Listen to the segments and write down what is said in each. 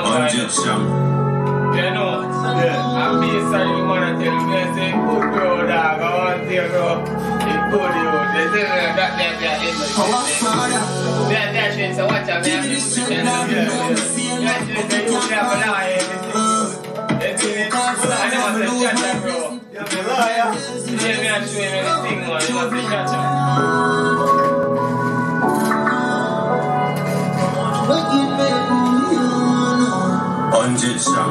Objection. You know, I'm being sorry, you wanna tell me, they say, good bro, dog, I want to bro, it's good, you. They say, that shit, so watch out, man, musician, you actually say, you have a lie, everything. I never said shut up, bro. You're a lawyer. You didn't even show him anything, man. You must say shut up. Objection.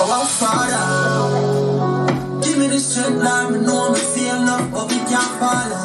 Our Father, give me the strength, Lord. Me know me feel enough, but we can't follow.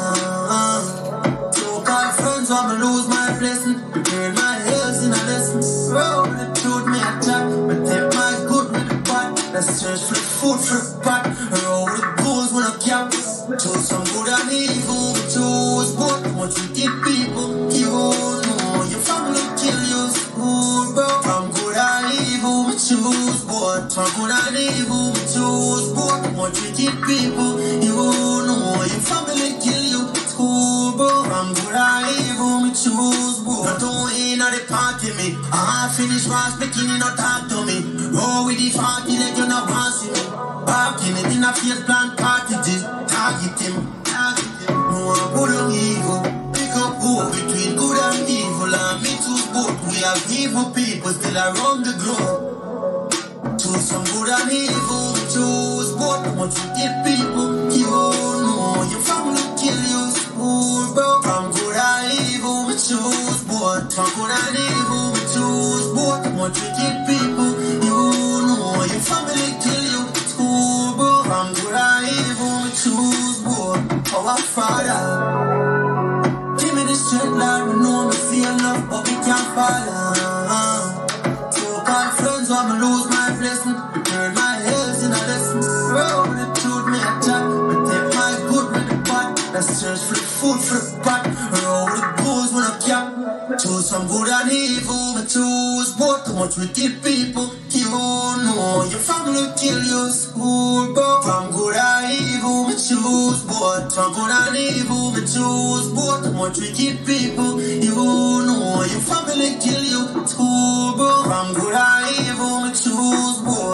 So-called friends want me lose my blessing. Prepare my heels in a lesson. Roll the truth, me a chat. But take my good with the pot. Let's search for the food for the pot. Roll the goals when I cap. Choose some good and evil. Choose both. What you give people, you know your family kill you. School, bro. From good and evil, we choose both. From good and evil, we choose both. What you give people, you know your family kill you. School, bro. From good and evil, we choose both. Not doing at the party, me. I finish my speaking, you not talk to me. Roll with the party, like you not want to see me. Parking it in a field plan cartridges. Target him. No one good and evil. Pick up who between good and evil. And me choose both. We have evil people still around the globe. Choose some good and evil. Choose both. What you give people, you know your family kill you. School, bro. From good and evil, we choose both. From good and evil, we choose both. What you give people, you know your family kill you. School, bro. From good and evil, we choose both. Our Father, give me the strength, Lord. We know me feel love, but we can't follow. So-called friends want me lose my blessing. Prepare my heels in a lesson. Roll the truth, me a chat. But take my good with the pot. Let's search for the food for the pot. Roll the goals when I cap. Choose some good and evil, but choose both. Too much wicked people, you know your family kill you. School, bro. From good and evil, we choose both. From good and evil, we choose both. Too much wicked people, you know your family kill you. School, bro. From good and evil.